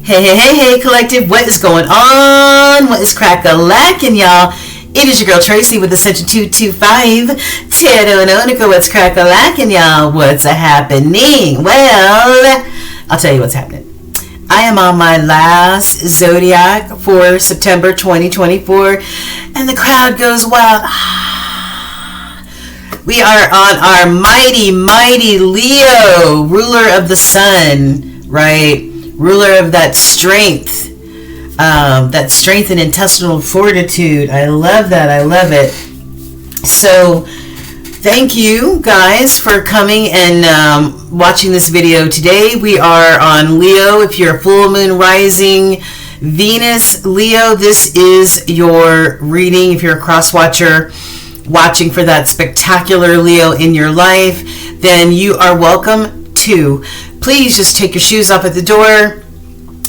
Hey, collective, what is going on? What is crack-a-lackin', y'all? It is your girl Tracy with Ascension 225. Tero what's crack-a-lackin', y'all? What's happening? Well, I'll tell you what's happening. I am on my last zodiac for September 2024, and the crowd goes wild. We are on our mighty Leo, ruler of the sun, right? Ruler of that strength and intestinal fortitude. I love that. I love it. So thank you guys for coming and watching this video today. We are on Leo. If you're a full moon rising Venus Leo, this is your reading. If you're a cross watcher watching for that spectacular Leo in your life, then you are welcome to. Please just take your shoes off at the door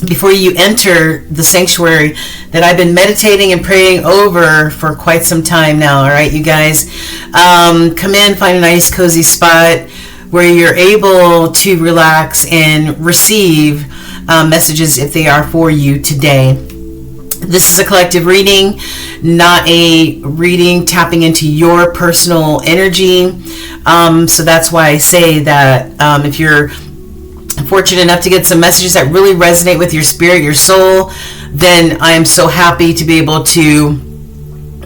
before you enter the sanctuary that I've been meditating and praying over for quite some time now. All right, you guys, come in, find a nice cozy spot where you're able to relax and receive messages if they are for you today. This is a collective reading, not a reading tapping into your personal energy. So that's why I say that if you're fortunate enough to get some messages that really resonate with your spirit, your soul, then I am so happy to be able to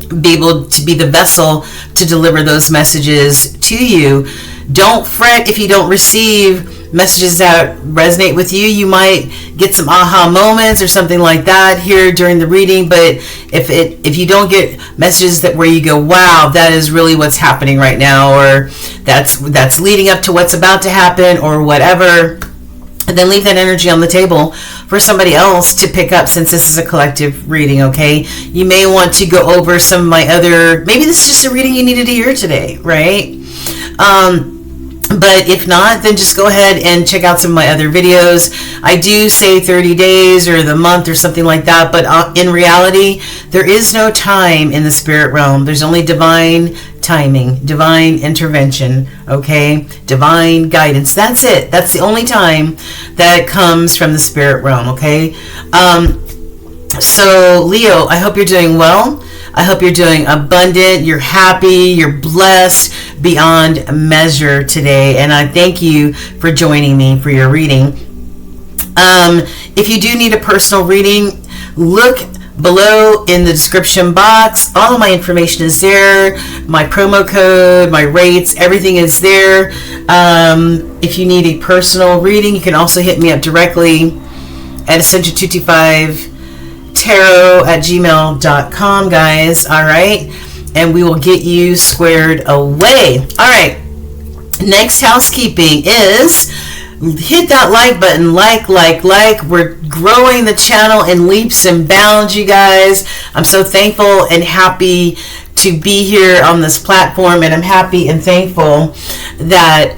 be the vessel to deliver those messages to you. Don't fret if you don't receive messages that resonate with you. You might get some aha moments or something like that here during the reading, but if you don't get messages that where you go, wow, that is really what's happening right now, or that's leading up to what's about to happen, or whatever, and then leave that energy on the table for somebody else to pick up, since this is a collective reading, okay? You may want to go over some of my other, maybe this is just a reading you needed to hear today, right? But if not, then just go ahead and check out some of my other videos. I do say 30 days or the month or something like that, but in reality, there is no time in the spirit realm. There's only divine timing, divine intervention, okay? Divine guidance. That's it. That's the only time that comes from the spirit realm, okay? So Leo, I hope you're doing well. I hope you're doing abundant, you're happy, you're blessed beyond measure today. And I thank you for joining me for your reading. If you do need a personal reading, look below in the description box. All of my information is there. My promo code, my rates, everything is there. If you need a personal reading, you can also hit me up directly at Ascension225 tarot@gmail.com, guys. All right, and we will get you squared away. All right, next housekeeping is hit that like button. Like we're growing the channel in leaps and bounds, you guys. I'm so thankful and happy to be here on this platform, and I'm happy and thankful that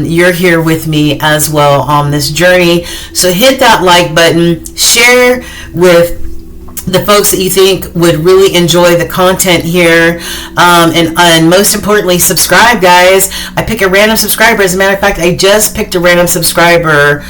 you're here with me as well on this journey. So hit that like button, share with the folks that you think would really enjoy the content here, and most importantly, subscribe, guys. I pick a random subscriber. As a matter of fact, I just picked a random subscriber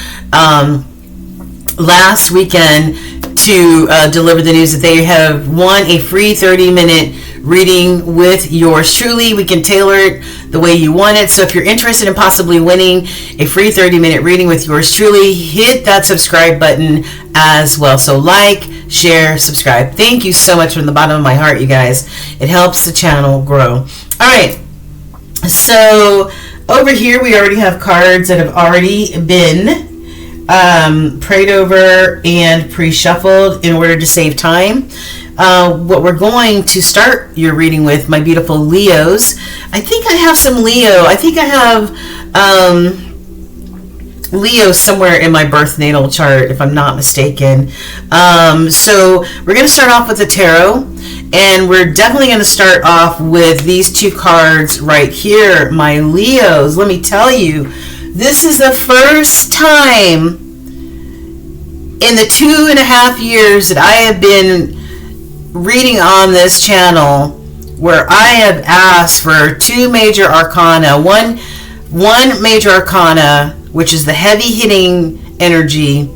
last weekend to deliver the news that they have won a free 30-minute reading with yours truly. We can tailor it the way you want it. So if you're interested in possibly winning a free 30-minute reading with yours truly, hit that subscribe button as well. So like, share, subscribe. Thank you so much from the bottom of my heart, you guys. It helps the channel grow. All right. So over here, we already have cards that have already been prayed over and pre-shuffled in order to save time. What we're going to start your reading with, my beautiful Leos. I think I have some Leo. I think I have Leo somewhere in my birth natal chart, if I'm not mistaken. So we're going to start off with the tarot, and we're definitely going to start off with these two cards right here, my Leos. Let me tell you, this is the first time in the 2.5 years that I have been reading on this channel where I have asked for two major arcana. One major arcana, which is the heavy hitting energy,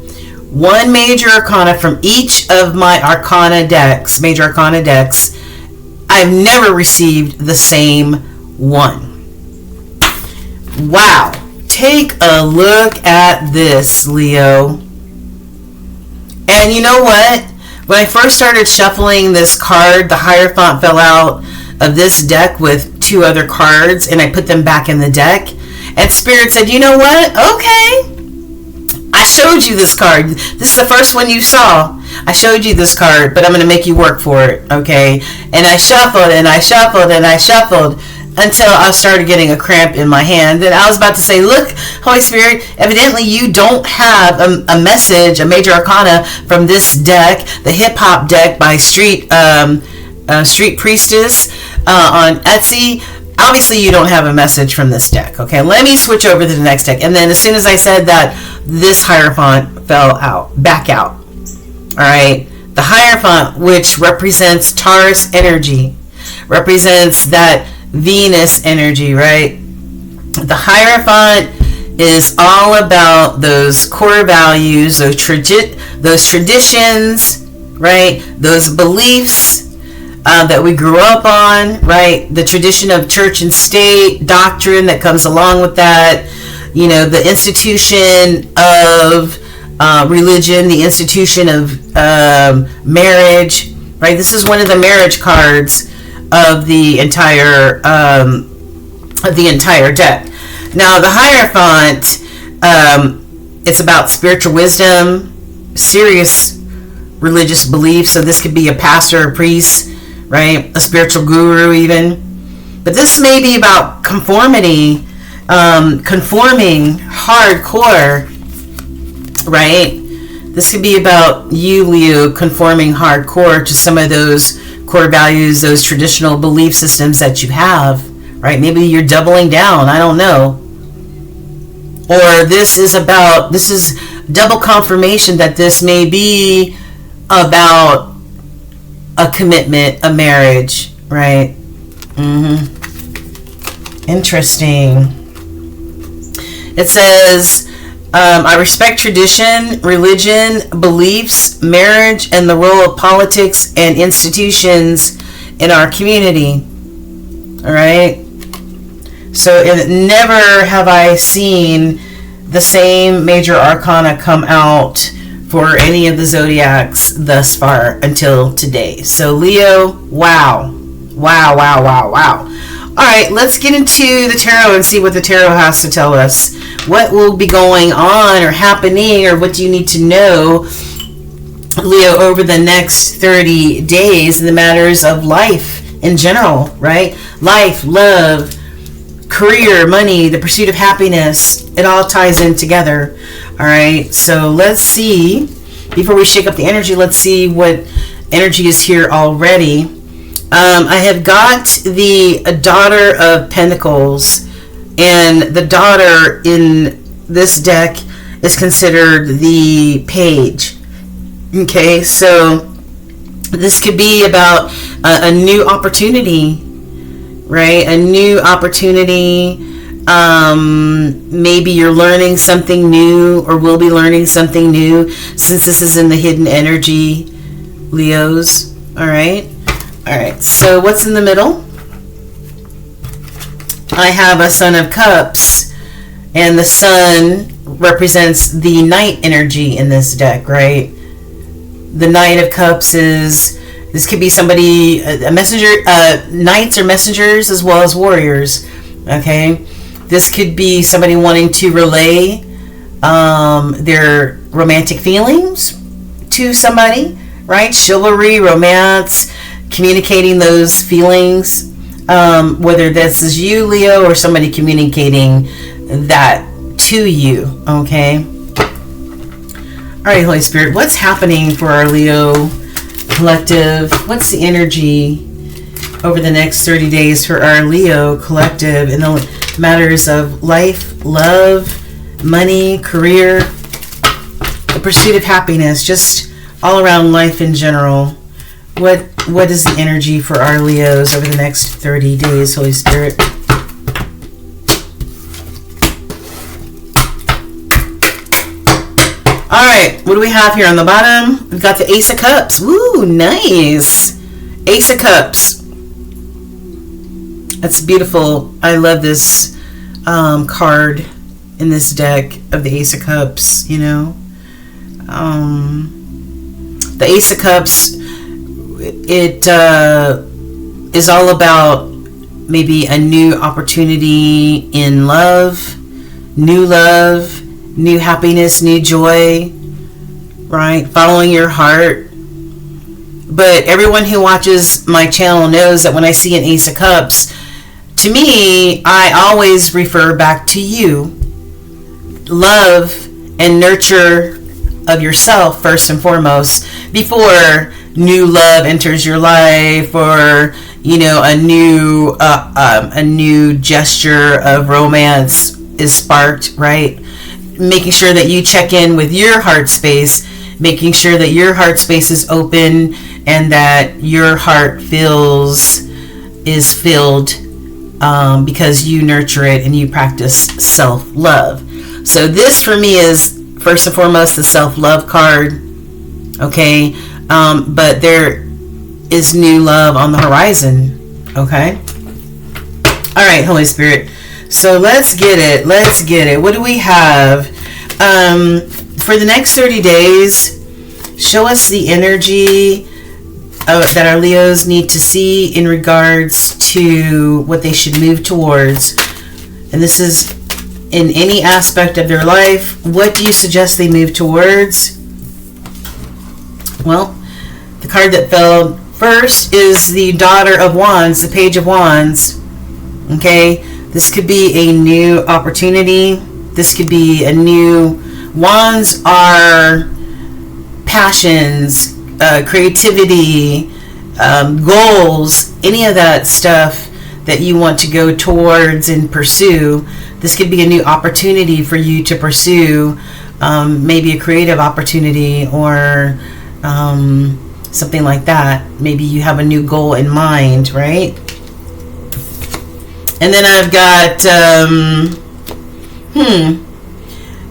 one major arcana from each of my arcana decks, major arcana decks. I've never received the same one. Wow. Take a look at this, Leo. And you know what? When I first started shuffling this card, the Hierophant fell out of this deck with 2 other cards, and I put them back in the deck. And Spirit said, you know what? Okay. I showed you this card. This is the first one you saw. I showed you this card, but I'm going to make you work for it, okay? And I shuffled, and I shuffled, and I shuffled until I started getting a cramp in my hand. And I was about to say, look, Holy Spirit, evidently you don't have a message, a major arcana from this deck, the hip-hop deck by Street Priestess on Etsy. Obviously, you don't have a message from this deck. Okay, let me switch over to the next deck. And then as soon as I said that, this Hierophant fell back out. All right, the Hierophant, which represents Taurus energy, represents that Venus energy, right? The Hierophant is all about those core values, those traditions, right? Those beliefs that we grew up on, right? The tradition of church and state doctrine that comes along with that, you know, the institution of religion, the institution of marriage, right? This is one of the marriage cards of the entire deck. Now, the Hierophant, it's about spiritual wisdom, serious religious beliefs. So this could be a pastor, a priest, right? A spiritual guru even. But this may be about conformity, conforming hardcore, right? This could be about you, Leo, conforming hardcore to some of those core values, those traditional belief systems that you have, right? Maybe you're doubling down, I don't know. Or this is double confirmation that this may be about a commitment, a marriage, right? Interesting. It says, I respect tradition, religion, beliefs, marriage, and the role of politics and institutions in our community. All right? So never have I seen the same major arcana come out for any of the zodiacs thus far until today. So Leo, wow. Wow, wow, wow, wow. All right, let's get into the tarot and see what the tarot has to tell us. What will be going on or happening, or what do you need to know, Leo, over the next 30 days in the matters of life in general, right? Life, love, career, money, the pursuit of happiness. It all ties in together. All right, so let's see. Before we shake up the energy, let's see what energy is here already. I have got the Daughter of Pentacles, and the Daughter in this deck is considered the Page. Okay, so this could be about a new opportunity, right? A new opportunity. Maybe you're learning something new, or will be learning something new, since this is in the hidden energy, Leos. All right. So what's in the middle? I have a Son of Cups, and the Sun represents the Knight energy in this deck, right? The Knight of Cups this could be somebody, a messenger. Knights are messengers as well as warriors. Okay. This could be somebody wanting to relay their romantic feelings to somebody, right? Chivalry, romance, communicating those feelings, whether this is you, Leo, or somebody communicating that to you, okay? All right, Holy Spirit, what's happening for our Leo collective? What's the energy over the next 30 days for our Leo collective in the matters of life, love, money, career, the pursuit of happiness, just all around life in general? What is the energy for our Leos over the next 30 days, Holy Spirit? All right, what do we have here on the bottom? We've got the Ace of Cups. Woo, nice. Ace of Cups. That's beautiful. I love this card in this deck of the Ace of Cups, you know. The Ace of Cups, it is all about maybe a new opportunity in love, new happiness, new joy, right? Following your heart. But everyone who watches my channel knows that when I see an Ace of Cups, to me, I always refer back to you. Love and nurture of yourself first and foremost before new love enters your life, or you know, a new gesture of romance is sparked, right? Making sure that you check in with your heart space, making sure that your heart space is open and that your heart is filled because you nurture it and you practice self-love. So this for me is first and foremost the self-love card, okay? But there is new love on the horizon, okay? All right, Holy Spirit. So let's get it. What do we have? For the next 30 days, show us the energy that our Leos need to see in regards to what they should move towards. And this is in any aspect of their life. What do you suggest they move towards? Well, the card that fell first is the Daughter of Wands, the Page of Wands. Okay, this could be a new opportunity. This could be a new... Wands are passions, creativity, goals, any of that stuff that you want to go towards and pursue. This could be a new opportunity for you to pursue, maybe a creative opportunity or something like that. Maybe you have a new goal in mind, right? And then I've got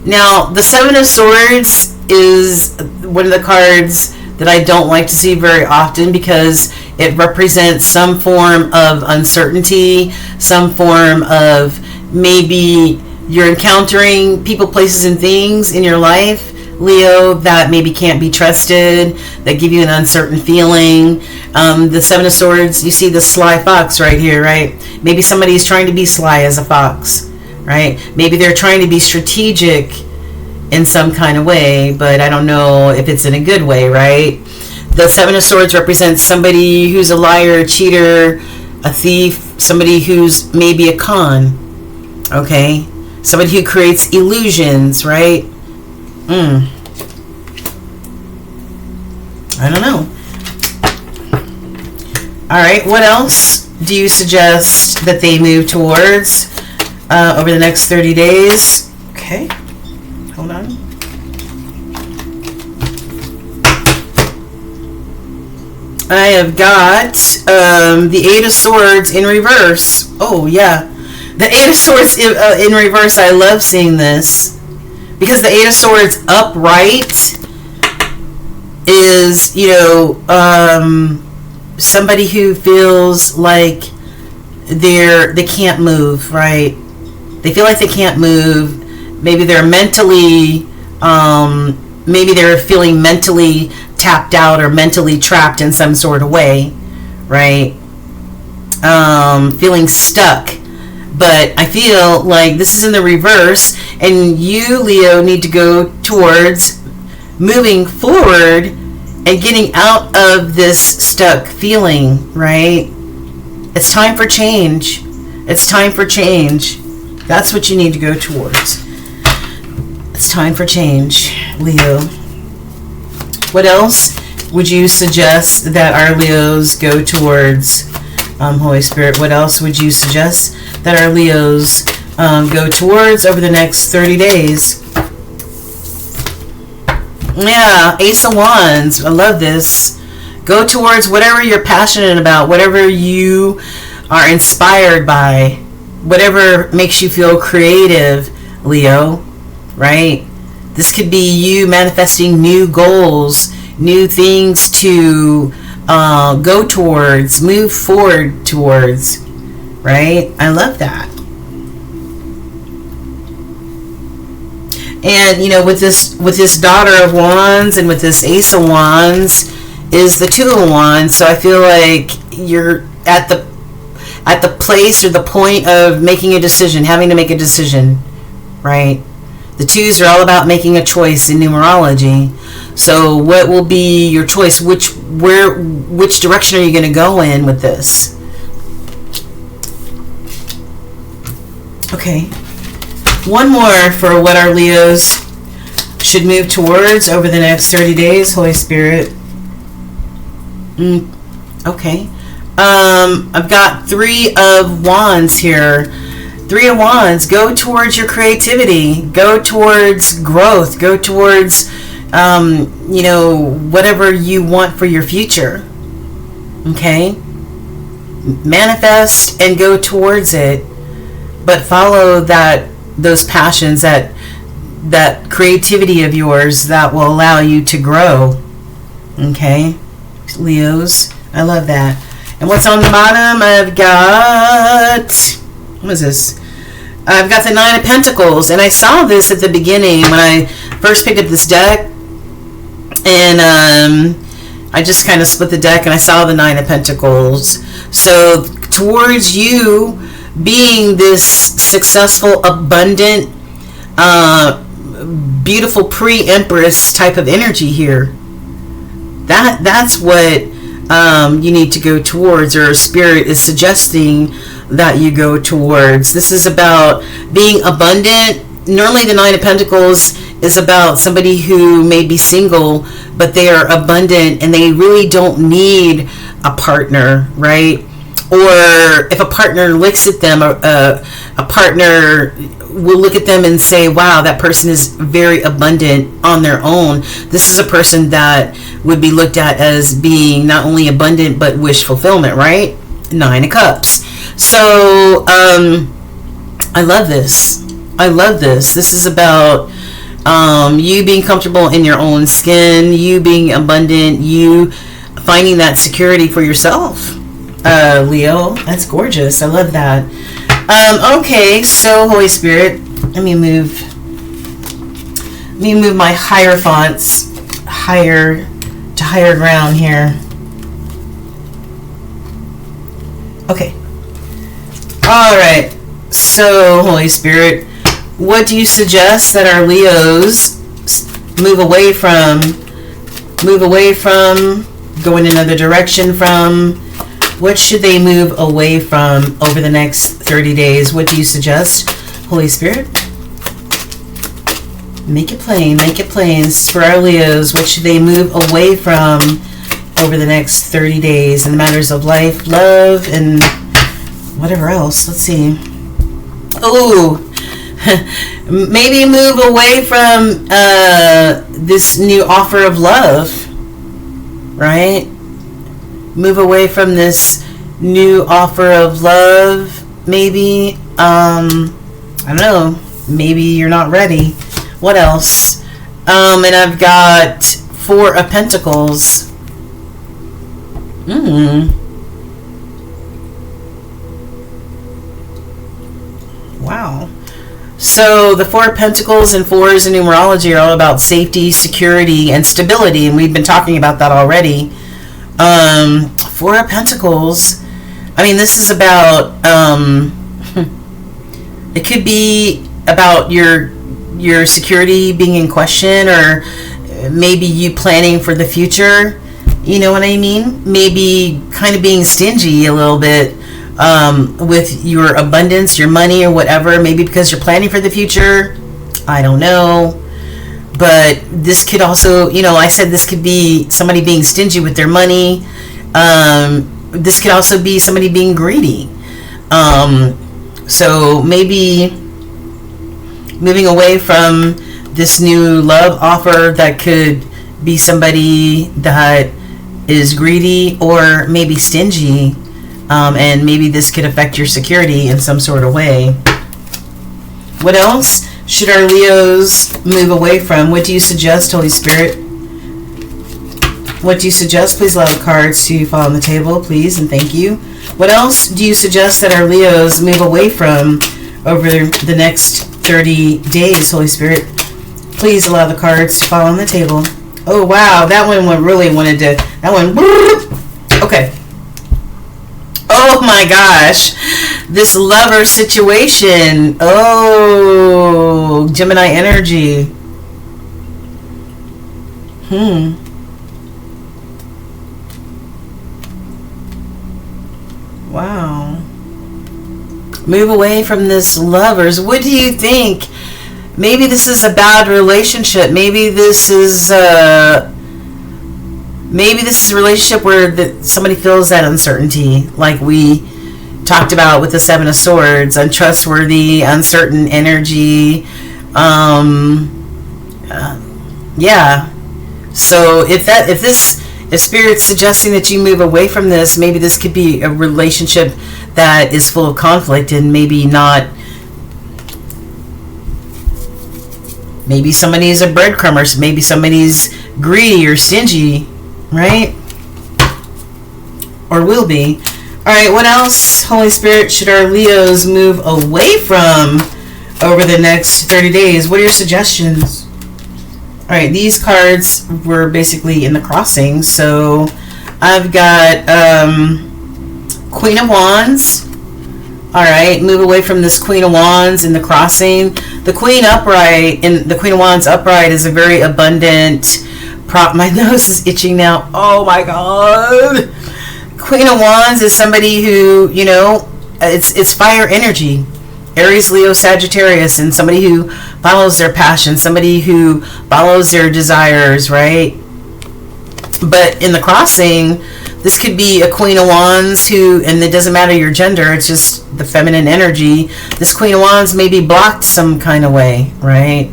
now the Seven of Swords is one of the cards that I don't like to see very often because it represents some form of uncertainty, some form of maybe you're encountering people, places, and things in your life, Leo, that maybe can't be trusted, that give you an uncertain feeling. The Seven of Swords, you see the sly fox right here, right? Maybe somebody's trying to be sly as a fox, right? Maybe they're trying to be strategic in some kind of way, but I don't know if it's in a good way, right? The Seven of Swords represents somebody who's a liar, a cheater, a thief, somebody who's maybe a con, okay? Somebody who creates illusions, right? I don't know. All right, what else do you suggest that they move towards over the next 30 days? Okay, hold on. I have got the Eight of Swords in reverse. Oh, yeah. The Eight of Swords in reverse, I love seeing this. Because the Eight of Swords upright is, you know, somebody who feels like they can't move, right? They feel like they can't move. Maybe they're mentally, maybe they're feeling mentally tapped out or mentally trapped in some sort of way, right? Feeling stuck. But I feel like this is in the reverse, and you, Leo, need to go towards moving forward and getting out of this stuck feeling, right? It's time for change. It's time for change. That's what you need to go towards. It's time for change, Leo. What else would you suggest that our Leos go towards, Holy Spirit? What else would you suggest that our Leos go towards over the next 30 days? Yeah, Ace of Wands. I love this. Go towards whatever you're passionate about, whatever you are inspired by, whatever makes you feel creative, Leo, right? This could be you manifesting new goals, new things to go towards, move forward towards, right? I love that. And you know, with this Daughter of Wands and with this Ace of Wands is the Two of Wands. So I feel like you're at the place or the point of making a decision, having to make a decision, right? The twos are all about making a choice in numerology. So what will be your choice? Which direction are you going to go in with this? Okay. One more for what our Leos should move towards over the next 30 days, Holy Spirit. Okay. I've got Three of Wands here. Three of Wands, go towards your creativity, go towards growth, go towards, you know, whatever you want for your future. Okay? Manifest and go towards it, but follow those passions, that creativity of yours that will allow you to grow. Okay? Leos, I love that. And what's on the bottom? I've got, what is this? I've got the Nine of Pentacles, and I saw this at the beginning when I first picked up this deck, and I just kind of split the deck and I saw the Nine of Pentacles. So towards you being this successful, abundant, beautiful pre-Empress type of energy here, that's what you need to go towards, or Spirit is suggesting that you go towards. This is about being abundant. Normally the Nine of Pentacles is about somebody who may be single, but they are abundant and they really don't need a partner, right? Or if a partner looks at them, a partner will look at them and say, wow, that person is very abundant on their own. This is a person that would be looked at as being not only abundant but wish fulfillment, right? Nine of Cups. So I love this. I love this. This is about you being comfortable in your own skin, you being abundant, you finding that security for yourself. Leo, that's gorgeous. I love that. Okay, so Holy Spirit, let me move my hierophants higher to higher ground here. Okay. All right. So Holy Spirit, what do you suggest that our Leos move away from, go in another direction from? What should they move away from over the next 30 days? What do you suggest, Holy Spirit? Make it plain, make it plain. This is for our Leos. What should they move away from over the next 30 days in the matters of life, love, and whatever else? Let's see. Oh, maybe move away from this new offer of love, right? Move away from this new offer of love, maybe. I don't know. Maybe you're not ready. What else? And I've got Four of Pentacles. Wow. So the Four of Pentacles and fours in numerology are all about safety, security, and stability, and we've been talking about that already. Four of Pentacles, I mean, this is about it could be about your security being in question, or maybe you planning for the future, you know what I mean? Maybe kind of being stingy a little bit with your abundance, your money, or whatever, maybe because you're planning for the future. I don't know. But this could also, you know, I said this could be somebody being stingy with their money. This could also be somebody being greedy. So maybe moving away from this new love offer that could be somebody that is greedy or maybe stingy. And maybe this could affect your security in some sort of way. What else? should our Leos move away from? What do you suggest, Holy Spirit? What do you suggest? Please allow the cards to fall on the table, please, and thank you. What else do you suggest that our Leos move away from over the next 30 days, Holy Spirit? Please allow the cards to fall on the table. Oh, wow. That one really wanted to... That one... Okay. Oh, my gosh. This lover situation. Oh, Gemini energy. Wow. Move away from this lovers. What do you think? Maybe this is a bad relationship. Maybe this is a relationship where somebody feels that uncertainty, like we talked about with the Seven of Swords, untrustworthy, uncertain energy. Yeah. So if Spirit's suggesting that you move away from this, maybe this could be a relationship that is full of conflict and maybe not. Maybe somebody's a breadcrumber. Maybe somebody's greedy or stingy, right? Or will be. All right, what else, Holy Spirit, should our Leos move away from over the next 30 days? What are your suggestions? All right, these cards were basically in the crossing. So I've got Queen of Wands. All right, move away from this Queen of Wands in the crossing. The Queen upright in the Queen of Wands upright is a very abundant my nose is itching now. Oh my God. Queen of Wands is somebody who, it's fire energy. Aries, Leo, Sagittarius, and somebody who follows their passion, somebody who follows their desires, right? But in the crossing, this could be a Queen of Wands who, and it doesn't matter your gender, it's just the feminine energy. This Queen of Wands may be blocked some kind of way, right?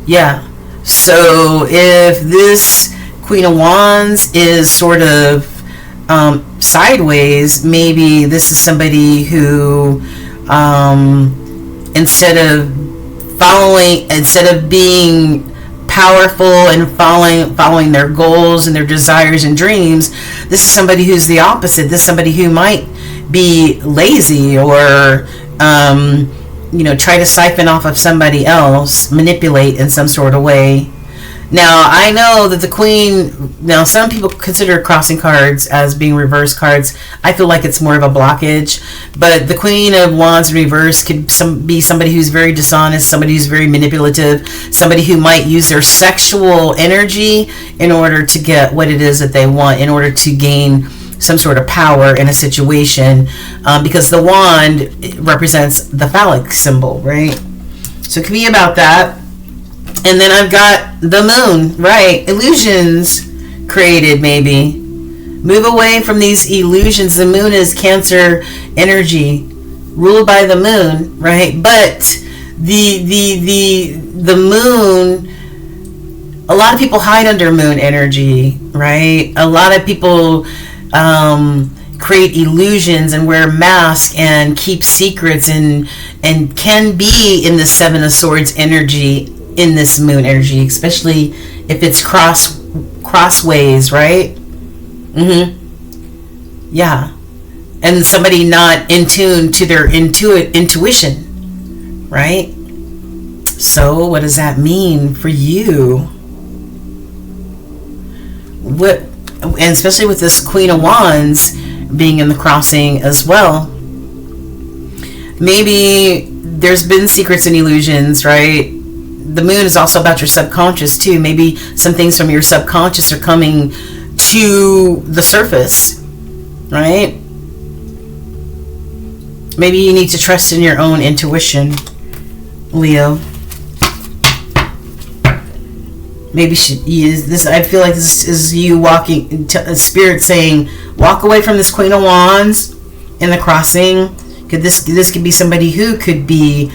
Yeah. So if this Queen of Wands is sort of sideways, maybe this is somebody who, instead of being powerful and following their goals and their desires and dreams, this is somebody who's the opposite. This is somebody who might be lazy or try to siphon off of somebody else, manipulate in some sort of way. Now, I know that the Queen, now some people consider crossing cards as being reverse cards. I feel like it's more of a blockage. But the Queen of Wands in reverse could be somebody who's very dishonest, somebody who's very manipulative, somebody who might use their sexual energy in order to get what it is that they want, in order to gain some sort of power in a situation, because the wand represents the phallic symbol, right? So it could be about that. And then I've got the moon, right? Illusions created, maybe. Move away from these illusions. The moon is Cancer energy, ruled by the moon, right? But the moon, a lot of people hide under moon energy, right? A lot of people create illusions and wear masks and keep secrets and can be in the Seven of Swords energy, in this moon energy, especially if it's crossways, right? Yeah. And somebody not in tune to their intuition, right? So what does that mean for you? What, and especially with this Queen of Wands being in the crossing as well, maybe there's been secrets and illusions, right? The moon is also about your subconscious too. Maybe some things from your subconscious are coming to the surface, right? Maybe you need to trust in your own intuition, Leo. Maybe I feel like this is you walking, Spirit saying, walk away from this Queen of Wands in the crossing. This could be somebody who could be,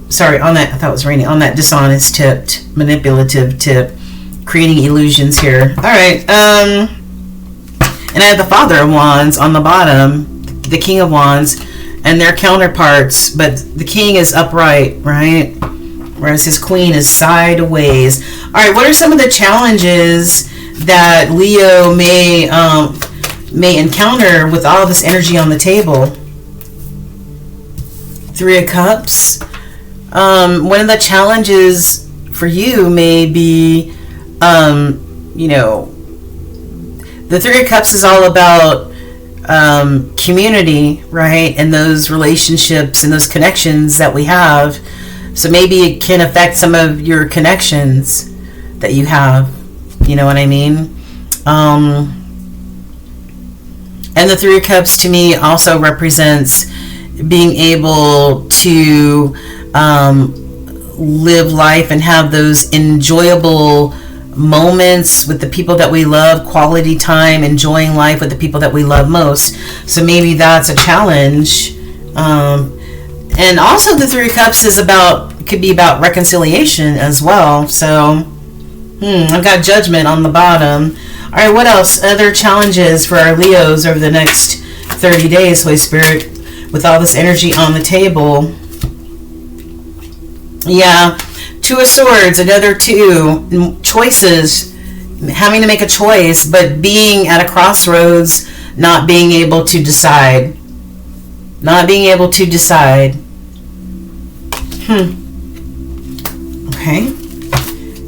sorry, on that, I thought it was raining, on that dishonest tipped, manipulative tip, creating illusions here. All right, and I have the Father of Wands on the bottom, the King of Wands. and their counterparts, but the king is upright, right? Whereas his queen is sideways. All right, what are some of the challenges that Leo may encounter with all this energy on the table? Three of Cups. One of the challenges for you may be, the Three of Cups is all about community, right? And those relationships and those connections that we have. So maybe it can affect some of your connections that you have. You know what I mean? And the Three of Cups to me also represents being able to live life and have those enjoyable moments with the people that we love, quality time, enjoying life with the people that we love most. So maybe that's a challenge. And also the Three of Cups could be about reconciliation as well. So I've got Judgment on the bottom. All right, what else? Other challenges for our Leos over the next 30 days, Holy Spirit, with all this energy on the table. Yeah, Two of Swords, another two. Choices, having to make a choice, but being at a crossroads, not being able to decide. Not being able to decide. Okay.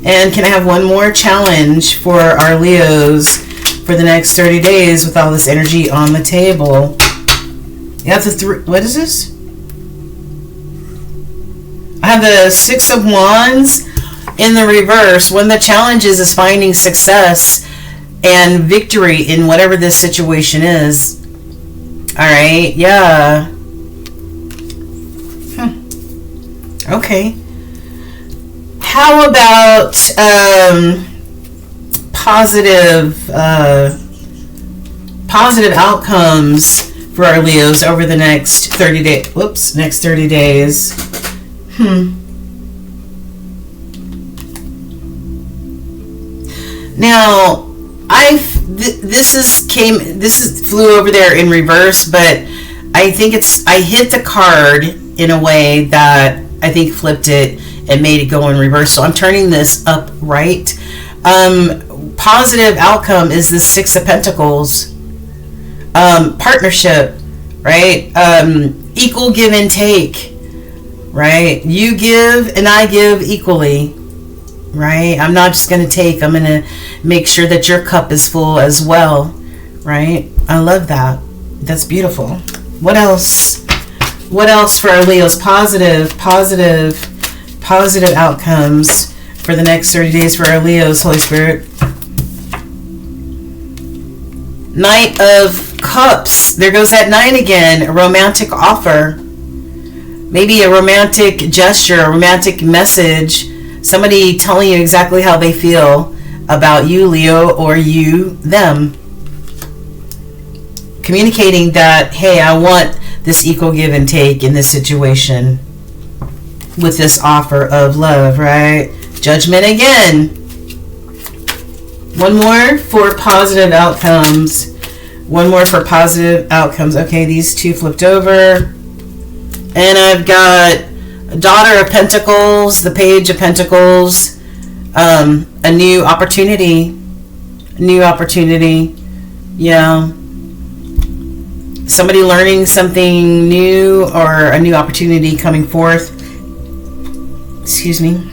And can I have one more challenge for our Leos for the next 30 days with all this energy on the table? You have the what is this? I have the Six of Wands in the reverse. One of the challenges is finding success and victory in whatever this situation is. All right, yeah. Okay. How about positive outcomes for our Leos over the next 30 days? Next 30 days. Now, this flew over there in reverse, but I think I hit the card in a way that I think flipped it and made it go in reverse. So I'm turning this upright. Positive outcome is the Six of Pentacles. Partnership, right? Equal give and take, right? You give and I give equally, right? I'm not just going to take. I'm going to make sure that your cup is full as well, right? I love that. That's beautiful. What else? What else for our Leos? Positive outcomes for the next 30 days for our Leos, Holy Spirit. Knight of Cups. There goes that 9 again. A romantic offer. Maybe a romantic gesture, a romantic message. Somebody telling you exactly how they feel about you, Leo, or you, them. Communicating that, hey, I want this equal give and take in this situation with this offer of love, right? Judgment again. One more for positive outcomes. One more for positive outcomes. Okay, these two flipped over. And I've got Daughter of Pentacles, the Page of Pentacles, a new opportunity. New opportunity. Yeah. Somebody learning something new or a new opportunity coming forth. Excuse me.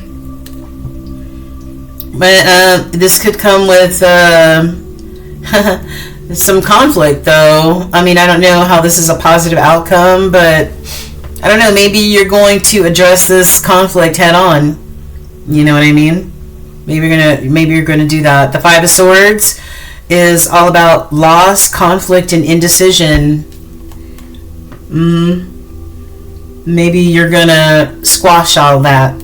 But this could come with some conflict, though. I mean, I don't know how this is a positive outcome, but I don't know. Maybe you're going to address this conflict head on. You know what I mean? Maybe you're gonna do that. The Five of Swords is all about loss, conflict, and indecision. Maybe you're gonna squash all that.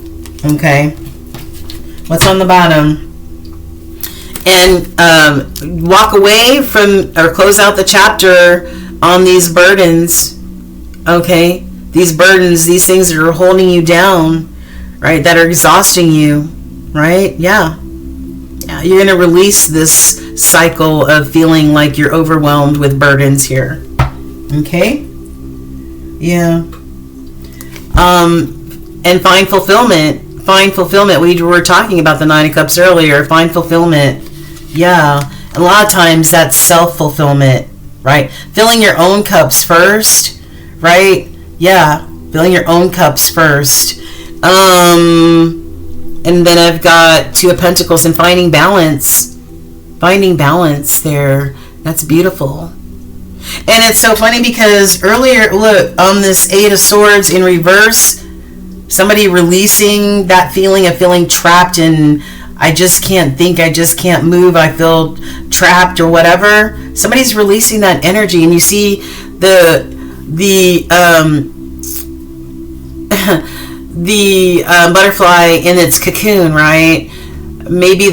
Okay. What's on the bottom? And walk away from or close out the chapter on these burdens. Okay. These burdens, these things that are holding you down, right? That are exhausting you, right? Yeah. You're going to release this cycle of feeling like you're overwhelmed with burdens here. Okay? Yeah. And find fulfillment. Find fulfillment. We were talking about the Nine of Cups earlier. Find fulfillment. Yeah. A lot of times that's self-fulfillment, right? Filling your own cups first, right? Yeah. Filling your own cups first. And then I've got Two of Pentacles and finding balance. Finding balance there. That's beautiful. And it's so funny because earlier, look, on this Eight of Swords in reverse, somebody releasing that feeling of feeling trapped and I just can't think, I just can't move, I feel trapped or whatever. Somebody's releasing that energy, and you see the butterfly in its cocoon, right? Maybe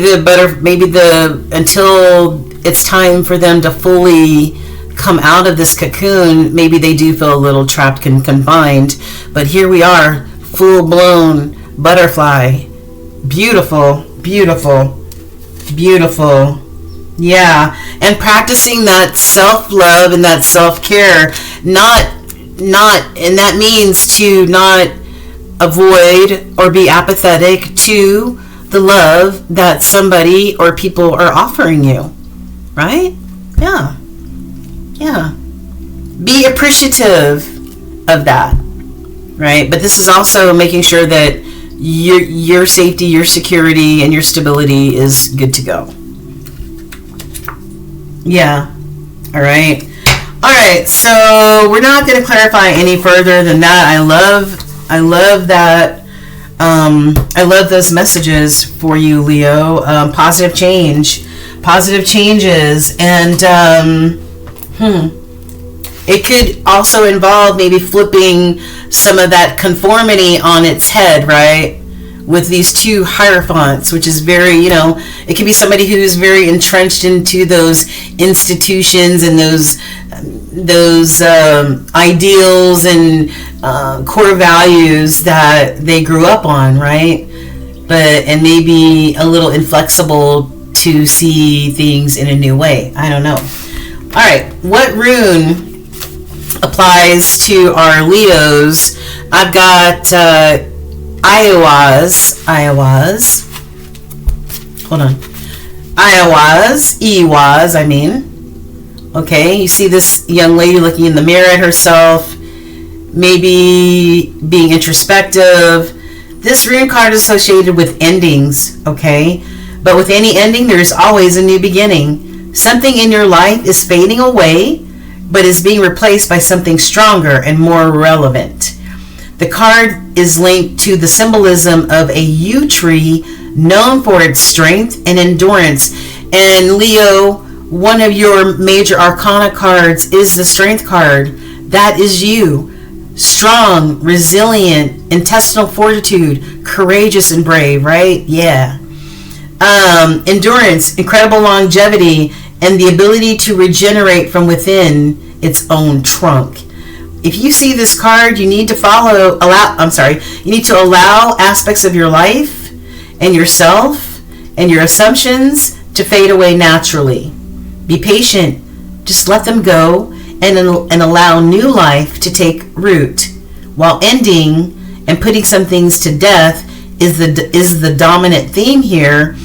until it's time for them to fully come out of this cocoon, maybe they do feel a little trapped and confined. But here we are, full-blown butterfly. Beautiful, beautiful, beautiful. Yeah, and practicing that self-love and that self-care, and that means to not avoid or be apathetic to the love that somebody or people are offering you, right? Yeah. Yeah. Be appreciative of that, right? But this is also making sure that your safety, your security, and your stability is good to go. Yeah. All right. All right. So we're not going to clarify any further than that. I love that. I love those messages for you, Leo. Positive changes, and it could also involve maybe flipping some of that conformity on its head, right? With these two hierophants, which is very, it could be somebody who's very entrenched into those institutions and those ideals and core values that they grew up on, right? And maybe a little inflexible to see things in a new way. I don't know. All right, what rune applies to our Leos? I've got Iowas. Hold on. Ewas, I mean. Okay, you see this young lady looking in the mirror at herself, maybe being introspective. This rune card is associated with endings, okay? But with any ending, there's always a new beginning. Something in your life is fading away, but is being replaced by something stronger and more relevant. The card is linked to the symbolism of a yew tree known for its strength and endurance. And Leo, one of your major arcana cards is the strength card. That is you. Strong, resilient, intestinal fortitude, courageous and brave, right? Yeah. Endurance, incredible longevity, and the ability to regenerate from within its own trunk. If you see this card, you need to you need to allow aspects of your life and yourself and your assumptions to fade away naturally. Be patient. Just let them go and allow new life to take root. While ending and putting some things to death is the dominant theme here,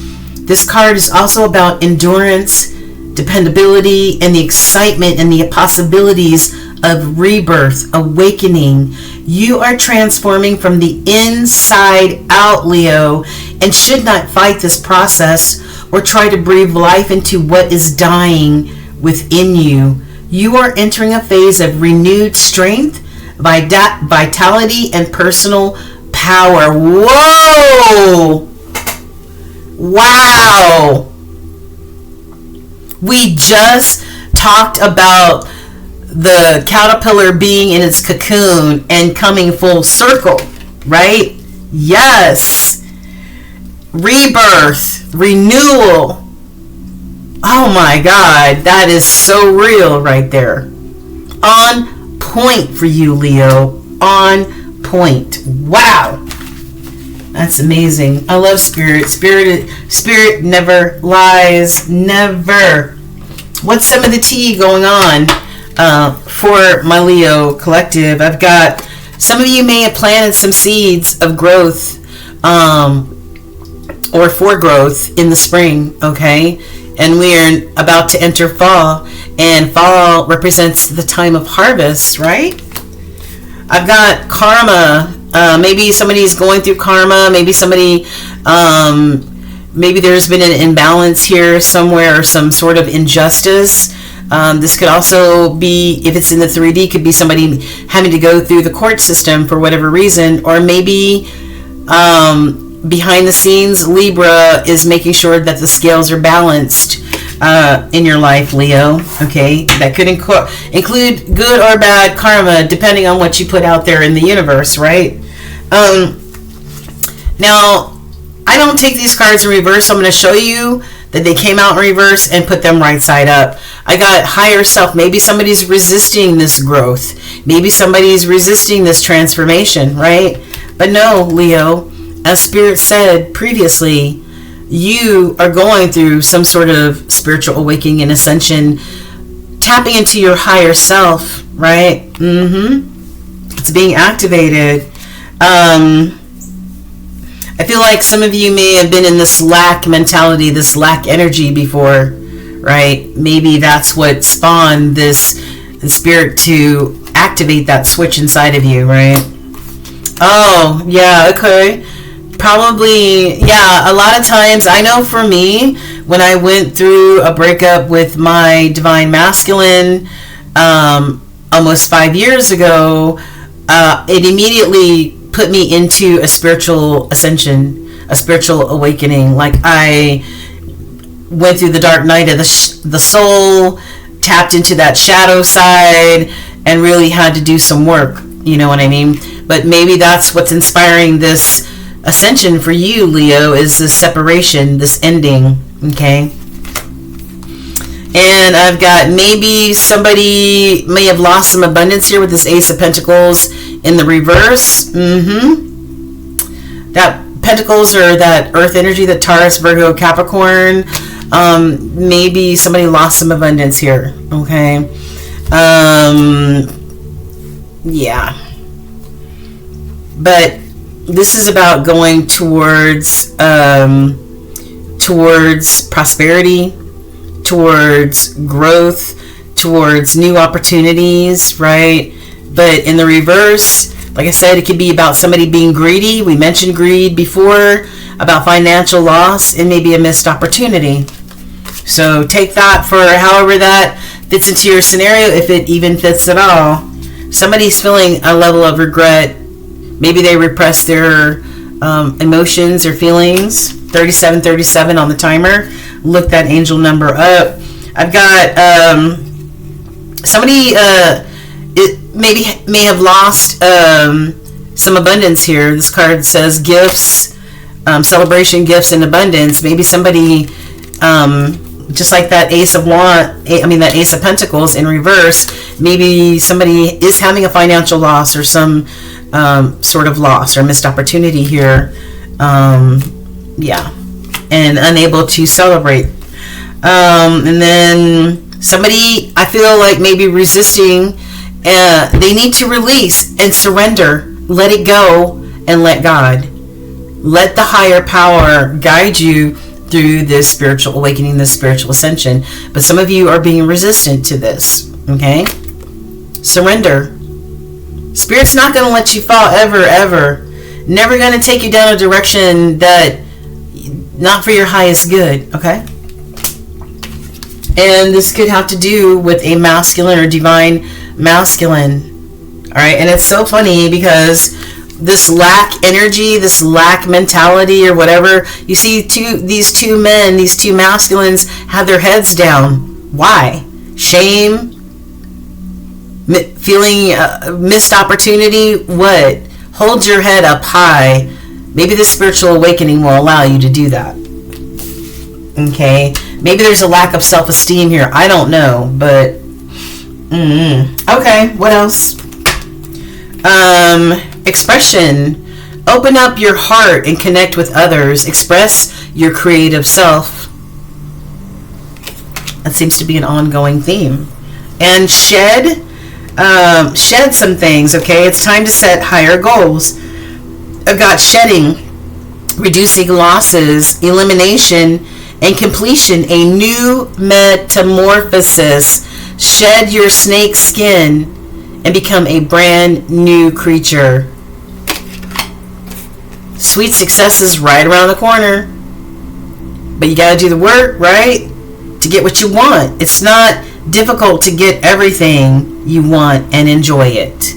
this card is also about endurance, dependability, and the excitement and the possibilities of rebirth, awakening. You are transforming from the inside out, Leo, and should not fight this process or try to breathe life into what is dying within you. You are entering a phase of renewed strength, vitality, and personal power. Whoa! Wow! We just talked about the caterpillar being in its cocoon and coming full circle, right? Yes. Rebirth, renewal. Oh my God, that is so real right there. On point for you, Leo. On point. Wow. That's amazing. I love spirit. Spirit never lies. Never. What's some of the tea going on for my Leo collective. I've got, some of you may have planted some seeds of growth, or for growth in the spring, okay? And we are about to enter fall, and fall represents the time of harvest, right? I've got karma. Maybe somebody's going through karma. Maybe somebody, maybe there's been an imbalance here somewhere, or some sort of injustice. This could also be, if it's in the 3D, could be somebody having to go through the court system for whatever reason, or maybe behind the scenes, Libra is making sure that the scales are balanced in your life, Leo. Okay, that could include good or bad karma, depending on what you put out there in the universe, right? Now, I don't take these cards in reverse, so I'm going to show you that they came out in reverse and put them right side up. I got higher self. Maybe somebody's resisting this growth. Maybe somebody's resisting this transformation, right? But no, Leo, as Spirit said previously, you are going through some sort of spiritual awakening and ascension, tapping into your higher self, right? It's being activated. I feel like some of you may have been in this lack mentality, this lack energy before, right? Maybe that's what spawned this Spirit to activate that switch inside of you, right? Oh, yeah, okay. Probably, yeah, a lot of times, I know for me, when I went through a breakup with my divine masculine almost 5 years ago, it immediately put me into a spiritual ascension, a spiritual awakening. Like, I went through the dark night of the soul, tapped into that shadow side, and really had to do some work, you know what I mean? But maybe that's what's inspiring this ascension for you, Leo, is this separation, this ending, okay? And I've got, maybe somebody may have lost some abundance here with this Ace of Pentacles in the reverse. That Pentacles, or that Earth energy, that Taurus, Virgo, Capricorn, maybe somebody lost some abundance here, okay? Yeah. But this is about going towards prosperity, towards growth, towards new opportunities, right? But in the reverse, like I said, it could be about somebody being greedy. We mentioned greed before, about financial loss, and maybe a missed opportunity. So take that for however that fits into your scenario, if it even fits at all. Somebody's feeling a level of regret. Maybe they repress their emotions or feelings. 3737 on the timer. Look that angel number up. I've got somebody may have lost some abundance here. This card says gifts, celebration, gifts, and abundance. Maybe somebody, just like that Ace of that Ace of Pentacles in reverse, maybe somebody is having a financial loss, or some sort of loss or missed opportunity here. Yeah, and unable to celebrate. And then somebody, I feel like, maybe resisting. They need to release and surrender. Let it go and let God. Let the higher power guide you through this spiritual awakening, this spiritual ascension. But some of you are being resistant to this, okay? Surrender. Spirit's not going to let you fall ever, ever. Never going to take you down a direction that not for your highest good, okay? And this could have to do with a masculine or divine masculine. All right, and it's so funny because this lack energy, this lack mentality, or whatever, you see these two men, these two masculines have their heads down. Why? Shame, feeling missed opportunity. What? Hold your head up high. Maybe this spiritual awakening will allow you to do that. Okay, maybe there's a lack of self-esteem here. I don't know, but okay, what else? Expression. Open up your heart and connect with others. Express your creative self. That seems to be an ongoing theme. and shed some things. Okay, it's time to set higher goals. I've got shedding, reducing losses, elimination, and completion. A new metamorphosis. Shed your snake skin and become a brand new creature. Sweet success is right around the corner, but you gotta do the work, right, to get what you want. It's not difficult to get everything you want and enjoy it.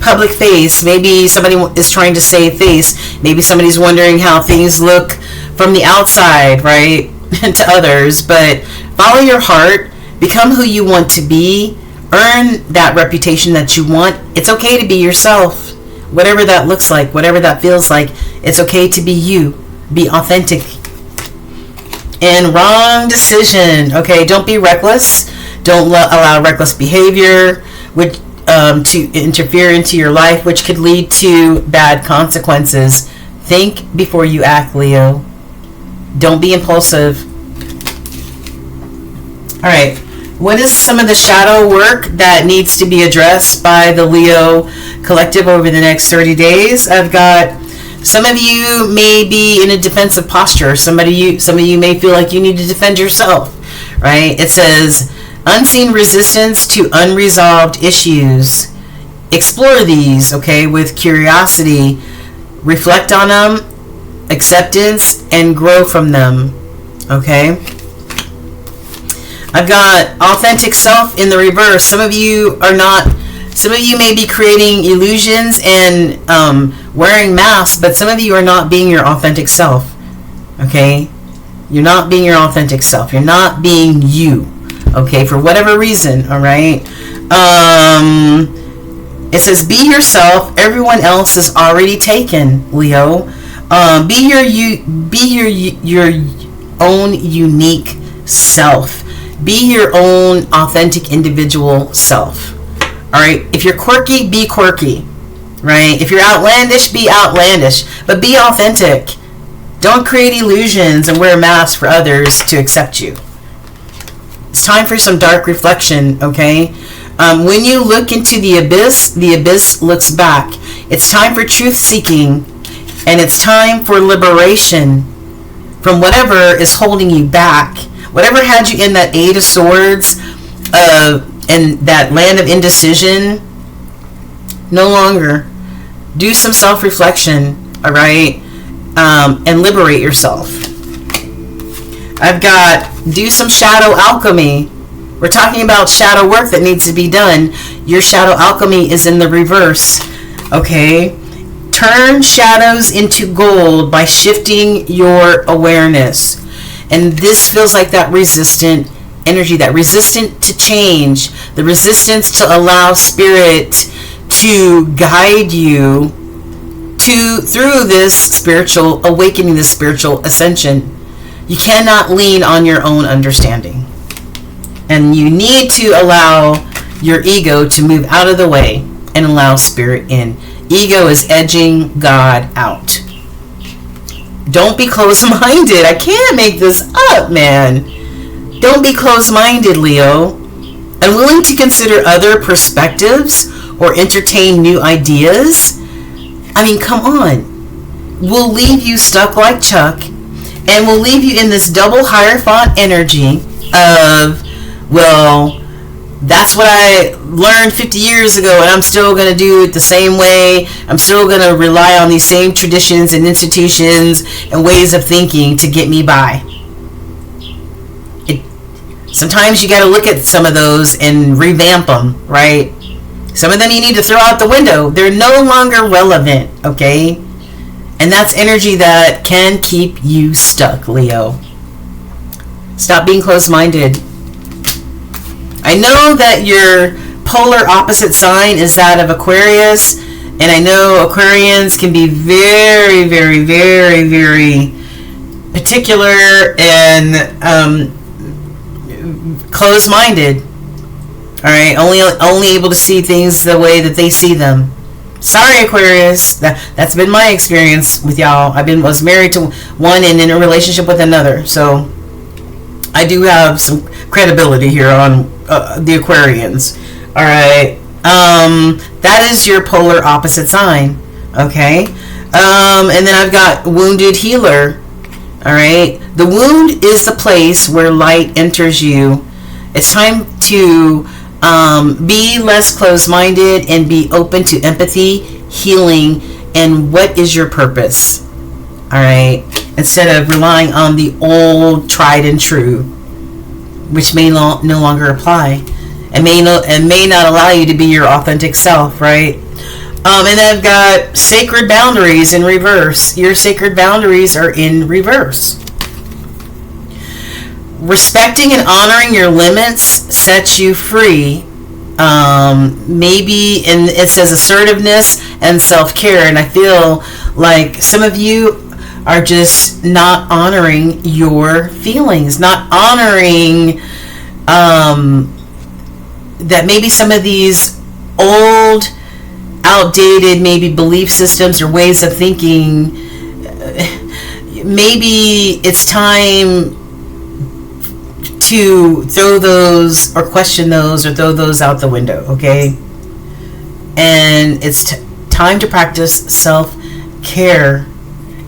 Public face. Maybe somebody is trying to save face. Maybe somebody's wondering how things look from the outside, right, to others. But follow your heart. Become who you want to be. Earn that reputation that you want. It's okay to be yourself. Whatever that looks like, whatever that feels like, it's okay to be you. Be authentic. And wrong decision. Okay, don't be reckless. Don't allow reckless behavior to interfere into your life, which could lead to bad consequences. Think before you act, Leo. Don't be impulsive. All right. What is some of the shadow work that needs to be addressed by the Leo collective over the next 30 days? I've got some of you may be in a defensive posture. Some of you may feel like you need to defend yourself, right? It says unseen resistance to unresolved issues. Explore these, okay, with curiosity. Reflect on them, acceptance, and grow from them, okay? I've got authentic self in the reverse. Some of you may be creating illusions and wearing masks, but some of you are not being your authentic self. Okay? You're not being your authentic self. You're not being you. Okay? For whatever reason. All right? It says, be yourself. Everyone else is already taken, Leo. Be your own unique self. Be your own authentic individual self. Alright? If you're quirky, be quirky. Right? If you're outlandish, be outlandish. But be authentic. Don't create illusions and wear masks for others to accept you. It's time for some dark reflection, okay? When you look into the abyss looks back. It's time for truth seeking. And it's time for liberation from whatever is holding you back. Whatever had you in that 8 of Swords and that land of indecision, no longer. Do some self-reflection, all right, and liberate yourself. I've got do some shadow alchemy. We're talking about shadow work that needs to be done. Your shadow alchemy is in the reverse, okay? Turn shadows into gold by shifting your awareness. And this feels like that resistant energy, that resistant to change, the resistance to allow spirit to guide you through this spiritual awakening, this spiritual ascension. You cannot lean on your own understanding. And you need to allow your ego to move out of the way and allow spirit in. Ego is edging God out. Don't be closed-minded. I can't make this up, man. Don't be closed-minded, Leo. Unwilling to consider other perspectives or entertain new ideas? I mean, come on. We'll leave you stuck like Chuck, and we'll leave you in this double Hierophant energy of, well, that's what I learned 50 years ago, and I'm still going to do it the same way. I'm still going to rely on these same traditions and institutions and ways of thinking to get me by. Sometimes you got to look at some of those and revamp them, right? Some of them you need to throw out the window. They're no longer relevant, okay? And that's energy that can keep you stuck, Leo. Stop being closed-minded. I know that your polar opposite sign is that of Aquarius, and I know Aquarians can be very, very, very, very particular and closed-minded. All right, only able to see things the way that they see them. Sorry, Aquarius. That's been my experience with y'all. Was married to one and in a relationship with another. So I do have some credibility here on the Aquarians. All right. That is your polar opposite sign. Okay. And then I've got wounded healer. All right. The wound is the place where light enters you. It's time to be less closed-minded and be open to empathy, healing, and what is your purpose. All right. Instead of relying on the old tried and true, which may no longer apply, and may not allow you to be your authentic self, right? And I've got sacred boundaries in reverse. Your sacred boundaries are in reverse. Respecting and honoring your limits sets you free. Maybe, and it says assertiveness and self-care, and I feel like some of you are just not honoring your feelings, not honoring that maybe some of these old, outdated maybe belief systems or ways of thinking, maybe it's time to throw those or question those or throw those out the window, okay? And it's time to practice self-care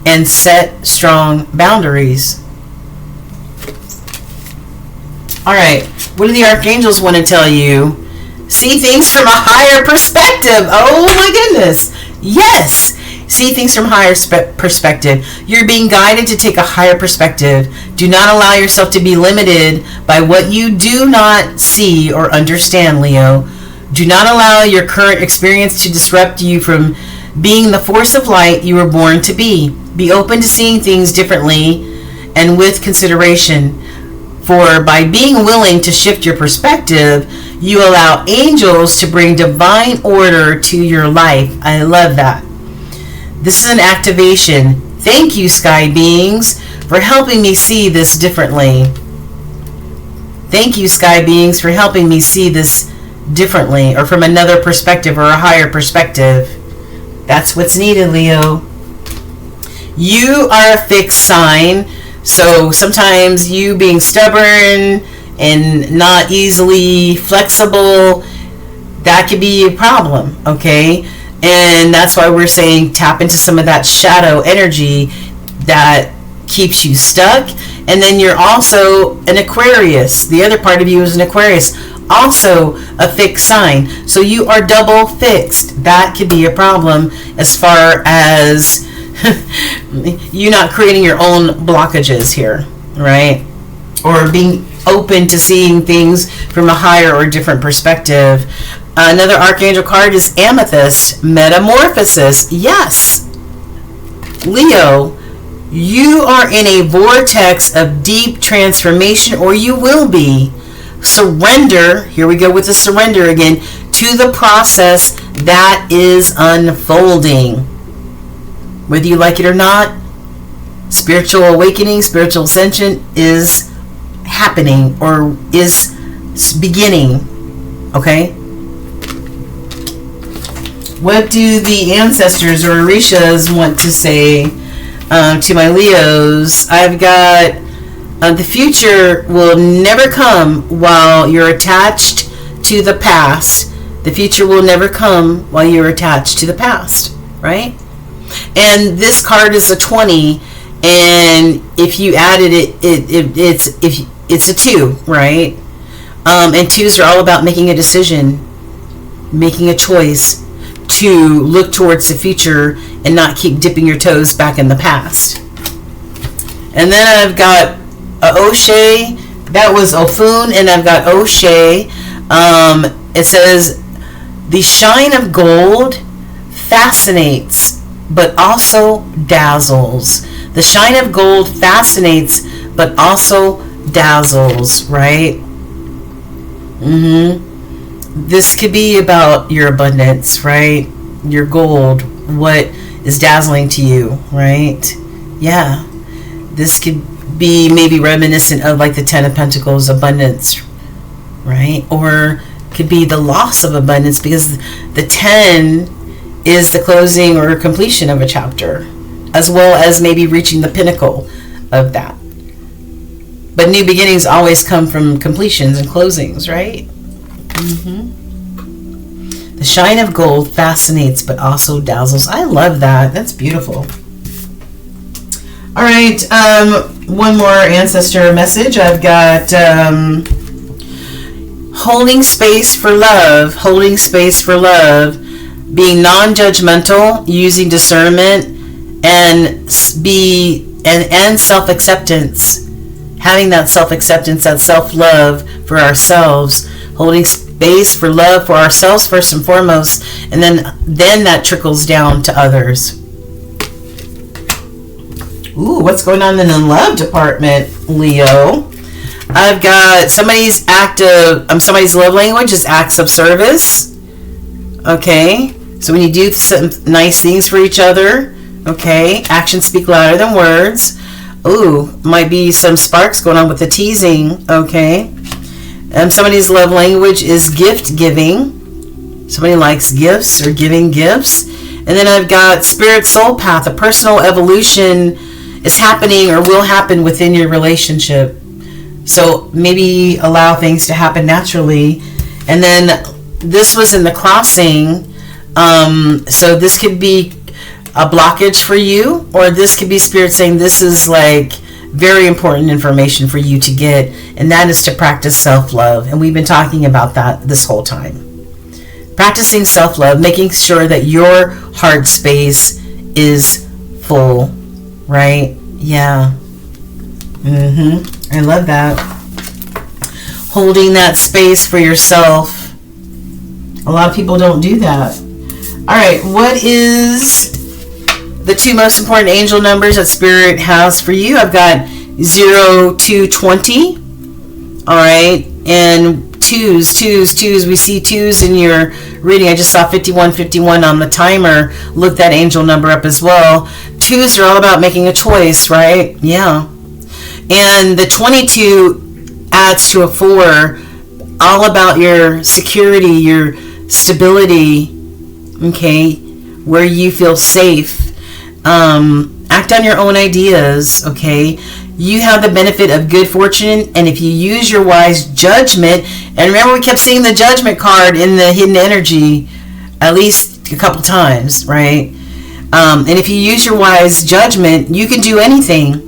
and set strong boundaries. All right, what do the archangels want to tell you? See things from a higher perspective. Oh my goodness. Yes. See things from a higher perspective. You're being guided to take a higher perspective. Do not allow yourself to be limited by what you do not see or understand, Leo. Do not allow your current experience to disrupt you from being the force of light you were born to be. Be open to seeing things differently and with consideration. For by being willing to shift your perspective, you allow angels to bring divine order to your life. I love that. This is an activation. Thank you, sky beings, for helping me see this differently. Thank you, sky beings, for helping me see this differently, or from another perspective or a higher perspective. That's what's needed, Leo. You are a fixed sign, so sometimes you being stubborn and not easily flexible, that could be a problem, okay? And that's why we're saying tap into some of that shadow energy that keeps you stuck. And then you're also an Aquarius. The other part of you is an Aquarius, also a fixed sign. So you are double fixed. That could be a problem as far as you not creating your own blockages here, right? Or being open to seeing things from a higher or different perspective. Another archangel card is Amethyst, Metamorphosis. Yes. Leo, you are in a vortex of deep transformation, or you will be. Surrender, here we go with the surrender again, to the process that is unfolding. Whether you like it or not, spiritual awakening, spiritual ascension is happening or is beginning. Okay? What do the ancestors or Orishas want to say to my Leos? I've got the future will never come while you're attached to the past. The future will never come while you're attached to the past, right? And this card is a 20, and if you added it's a 2, right? And 2s are all about making a decision, making a choice to look towards the future and not keep dipping your toes back in the past. And then I've got O'Shea, that was Ofun, and I've got O'Shea. It says, the shine of gold fascinates, but also dazzles. The shine of gold fascinates, but also dazzles, right? This could be about your abundance, right? Your gold, what is dazzling to you, right? Yeah. This could be maybe reminiscent of like the 10 of Pentacles, abundance, right? Or could be the loss of abundance, because the 10 is the closing or completion of a chapter, as well as maybe reaching the pinnacle of that. But new beginnings always come from completions and closings, right? The shine of gold fascinates but also dazzles. I love that. That's beautiful. All right, one more ancestor message. I've got holding space for love, holding space for love, being non-judgmental, using discernment, and self-acceptance, having that self-acceptance, that self-love for ourselves, holding space for love for ourselves first and foremost, and then that trickles down to others. Ooh, what's going on in the love department, Leo? I've got somebody's love language is acts of service. Okay, so when you do some nice things for each other, okay, actions speak louder than words. Ooh, might be some sparks going on with the teasing. Okay, somebody's love language is gift giving. Somebody likes gifts or giving gifts. And then I've got spirit soul path. A personal evolution is happening or will happen within your relationship. So maybe allow things to happen naturally. And then this was in the crossing. So this could be a blockage for you, or this could be spirit saying this is like very important information for you to get, and that is to practice self-love. And we've been talking about that this whole time. Practicing self-love, making sure that your heart space is full, right? Yeah. I love that. Holding that space for yourself. A lot of people don't do that. All right, what is the two most important angel numbers that Spirit has for you? I've got 0 to 20. All right, and twos. We see twos in your reading. I just saw 51 on the timer. Look that angel number up as well. Twos are all about making a choice, right? Yeah. And the 22 adds to a 4, all about your security, your stability, okay, where you feel safe. Act on your own ideas, okay? You have the benefit of good fortune, and if you use your wise judgment, and remember we kept seeing the judgment card in the hidden energy at least a couple times, right? And if you use your wise judgment, you can do anything.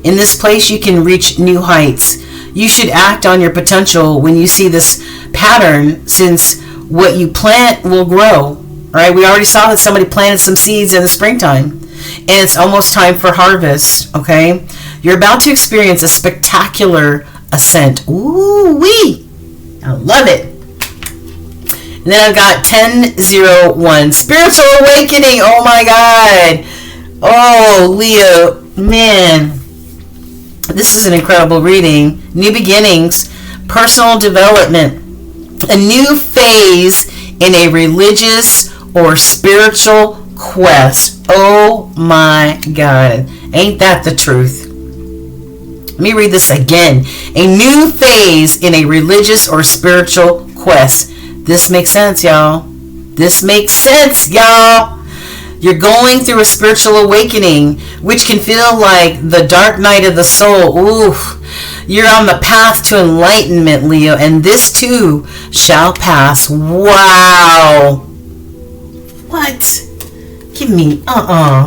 In this place, you can reach new heights. You should act on your potential when you see this pattern, since what you plant will grow. All right, we already saw that somebody planted some seeds in the springtime, and it's almost time for harvest, okay? You're about to experience a spectacular ascent. Ooh-wee! I love it. And then I've got 1001, spiritual awakening. Oh my God. Oh, Leo, man. This is an incredible reading. New beginnings, personal development, a new phase in a religious or spiritual quest. Oh my God. Ain't that the truth? Let me read this again. A new phase in a religious or spiritual quest. This makes sense, y'all. This makes sense, y'all. You're going through a spiritual awakening, which can feel like the dark night of the soul. Oof. You're on the path to enlightenment, Leo, and this too shall pass. Wow. What? Give me,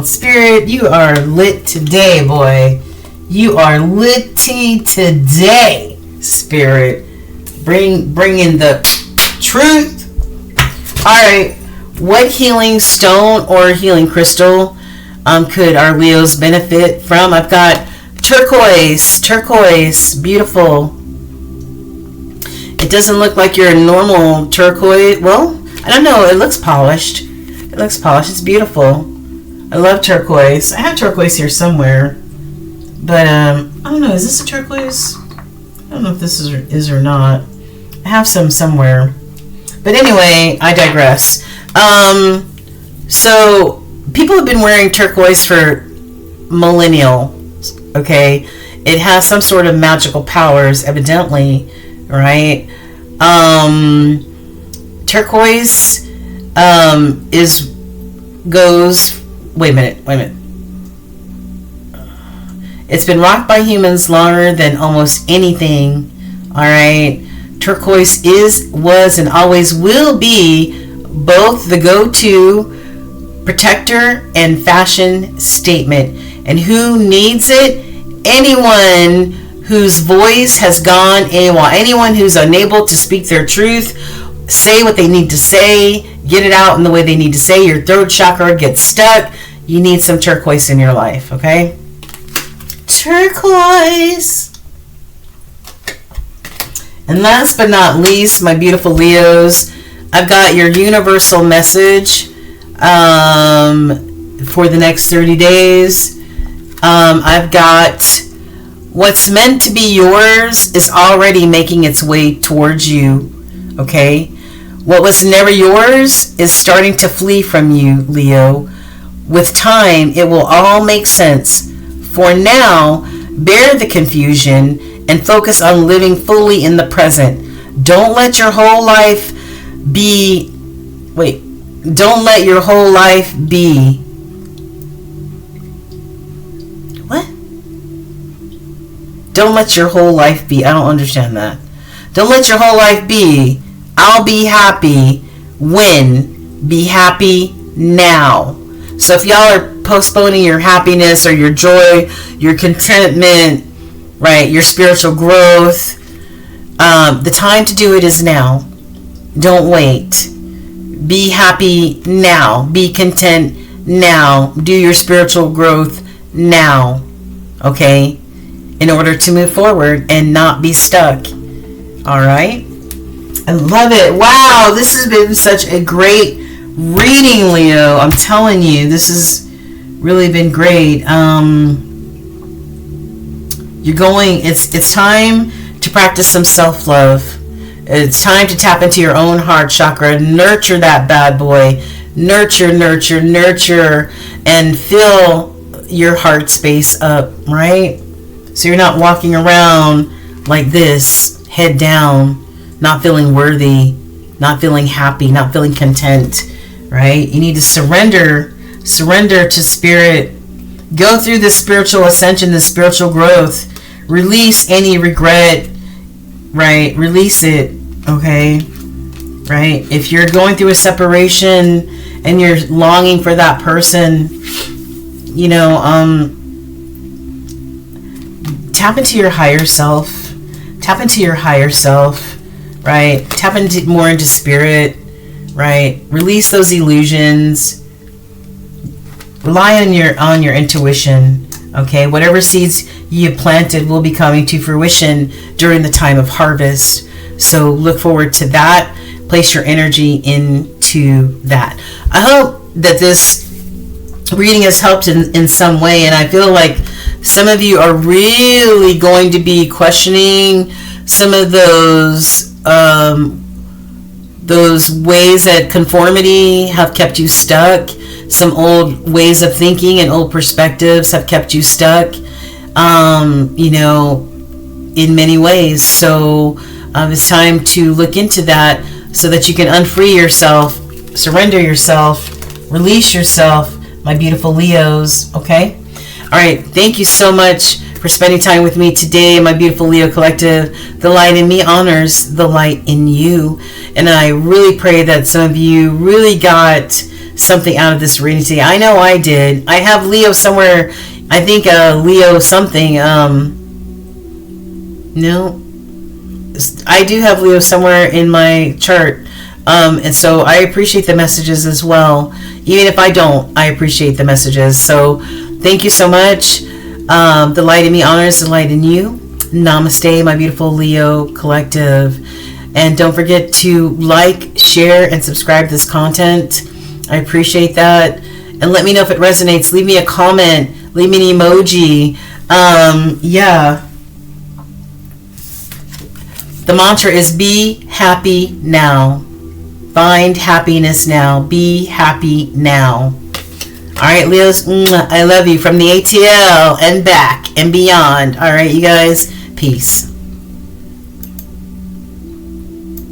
Spirit, you are lit today, boy. You are litty today, Spirit. Bring in the truth. All right. What healing stone or healing crystal could our Leos benefit from? I've got turquoise, beautiful. It doesn't look like your normal turquoise. Well, I don't know. It looks polished. It's beautiful. I love turquoise. I have turquoise here somewhere. But, I don't know. Is this a turquoise? I don't know if this is or not. I have some somewhere. But anyway, I digress. So people have been wearing turquoise for millennial, okay? It has some sort of magical powers, evidently, right? Turquoise wait a minute. It's been rocked by humans longer than almost anything. All right. Turquoise was, and always will be both the go-to protector and fashion statement. And who needs it? Anyone whose voice has gone AWOL. Anyone who's unable to speak their truth, say what they need to say, get it out in the way they need to say. Your throat chakra gets stuck. You need some turquoise in your life, okay? Turquoise. And last but not least, my beautiful Leos, I've got your universal message for the next 30 days. I've got what's meant to be yours is already making its way towards you, okay? What was never yours is starting to flee from you, Leo. With time, it will all make sense. For now, bear the confusion and focus on living fully in the present. Don't let your whole life be... Don't let your whole life be... What? Don't let your whole life be... I don't understand that. Don't let your whole life be... I'll be happy when... Be happy now. So if y'all are postponing your happiness or your joy, your contentment, right, your spiritual growth, the time to do it is now. Don't wait. Be happy now. Be content now. Do your spiritual growth now. Okay? In order to move forward and not be stuck. Alright? I love it. Wow, this has been such a great reading, Leo. I'm telling you, this has really been great. It's time to practice some self-love. It's time to tap into your own heart chakra. Nurture that bad boy. Nurture, nurture, nurture, and fill your heart space up, right? So you're not walking around like this, head down, not feeling worthy, not feeling happy, not feeling content, right? You need to surrender to spirit. Go through this spiritual ascension, this spiritual growth. Release any regret, right? Release it, okay? Right? If you're going through a separation and you're longing for that person, you know, tap into your higher self. Tap into your higher self, right? Tap into more into spirit, right? Release those illusions. Rely on your intuition, okay? Whatever seeds you planted will be coming to fruition during the time of harvest. So look forward to that. Place your energy into that. I hope that this reading has helped in some way, and I feel like some of you are really going to be questioning some of those ways that conformity have kept you stuck. Some old ways of thinking and old perspectives have kept you stuck, you know, in many ways. So it's time to look into that so that you can unfree yourself, surrender yourself, release yourself, my beautiful Leos, okay? All right, thank you so much for spending time with me today, my beautiful Leo Collective. The light in me honors the light in you. And I really pray that some of you really got something out of this reading today. I know I did. I have Leo somewhere. I think Leo something. No, I do have Leo somewhere in my chart. And so I appreciate the messages as well. Even if I don't, I appreciate the messages. So thank you so much. The light in me honors the light in you. Namaste, my beautiful Leo Collective. And don't forget to like, share, and subscribe to this content. I appreciate that. And let me know if it resonates. Leave me a comment. Leave me an emoji. Yeah. The mantra is be happy now. Find happiness now. Be happy now. All right, Leos, I love you from the ATL and back and beyond. All right, you guys, peace.